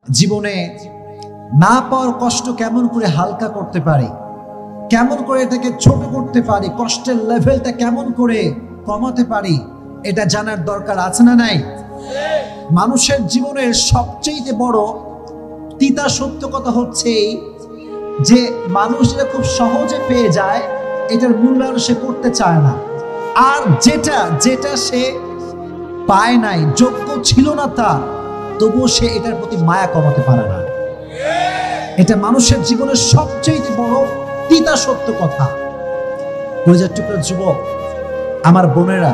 জীবনে না পাওয়ার কষ্ট কেমন করে হালকা করতে পারি, কেমন করে এটাকে ছোট করতে পারি, কষ্টের লেভেলটা কেমন করে কমাতে পারি, এটা জানার দরকার আছে না নাই? মানুষের জীবনের সবচেয়ে বড় তিতা সত্য কথা হচ্ছে যে মানুষ এটা খুব সহজে পেয়ে যায়, এটার মূল্যায়ন সে করতে চায় না। আর যেটা সে পায় নাই, যোগ্য ছিল না তার, তবুও সে এটার প্রতি মায়া কমাতে পারে না। এটা মানুষের জীবনের সবচেয়ে বড় তিতা সত্য কথা। কলিজার টুকরা যুবক, আমার বোনেরা,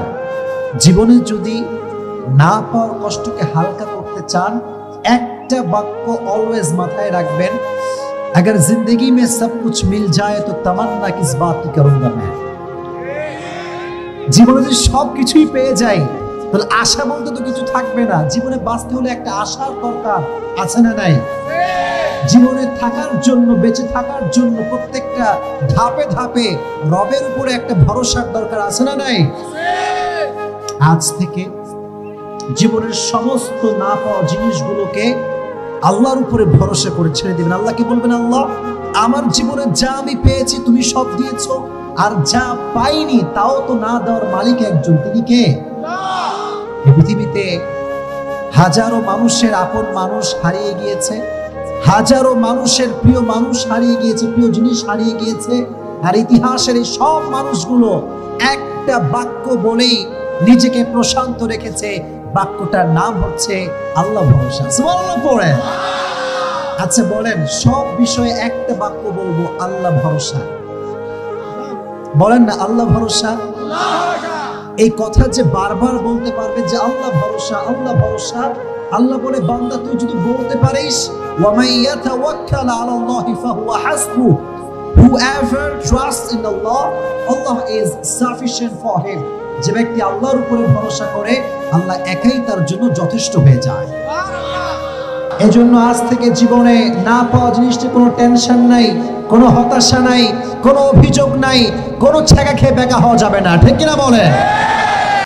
জীবনে যদি না পাওয়ার কষ্টকে হালকা করতে চান, একটা বাক্য অলওয়েজ মাথায় রাখবেন, अगर जिंदगी में सब कुछ मिल जाए तो तमन्ना किस बात की करूंगा मैं। জীবনে যদি সবকিছুই পেয়ে যাই তাহলে আশা বলতে তো কিছু থাকবে না। জীবনে বাঁচতে হলে একটা আশার দরকার আছে না নাই? জীবনে থাকার জন্য, বেঁচে থাকার জন্য প্রত্যেকটা ধাপে ধাপে রবের উপরে একটা ভরসার দরকার আছে না নাই? আজ থেকে জীবনের সমস্ত না পাওয়া জিনিসগুলোকে আল্লাহর উপরে ভরসা করে ছেড়ে দিবেন। আল্লাহকে বলবেন, আল্লাহ আমার জীবনে যা আমি পেয়েছি তুমি সব দিয়েছো, আর যা পাইনি তাও তো না দেওয়ার মালিক একজন, তিনি কে? এই পৃথিবীতে হাজারো মানুষের আপন মানুষ হারিয়ে গিয়েছে, হাজারো মানুষের প্রিয় মানুষ হারিয়ে গিয়েছে, প্রিয় জিনিস হারিয়ে গিয়েছে, আর ইতিহাসের এই সব মানুষগুলো একটা বাক্য বলেই নিজেকে প্রশান্ত রেখেছে। বাক্যটার নাম হচ্ছে আল্লাহ ভরসা। সুবহানাল্লাহ পড়েন। আচ্ছা বলেন, সব বিষয়ে একটা বাক্য বলবো, আল্লাহ ভরসা। বলেন না আল্লাহ ভরসা। এই কথা যে বারবার বলতে পারবে যে আল্লাহ ভরসা, আল্লাহ ভরসা, আল্লাহ বলে বান্দা তুই যদি বলতে পারিস, ওয়া মান ইয়াতাওয়াক্কাল আলাল্লাহি ফাহুয়া হাসবুহ, whoever trusts in Allah, Allah is sufficient for him। যে ব্যক্তি আল্লাহর উপরে ভরসা করে, আল্লাহ একাই তার জন্য যথেষ্ট হয়ে যায়। এজন্য আজ থেকে জীবনে না পাওয়া জিনিসটা কোনো টেনশন নাই, কোনো হতাশা নাই, কোনো অভিযোগ নাই, কোনো ছেঁকা খেয়ে বেকা হওয়া যাবে না। ঠিক কিনা বলেন?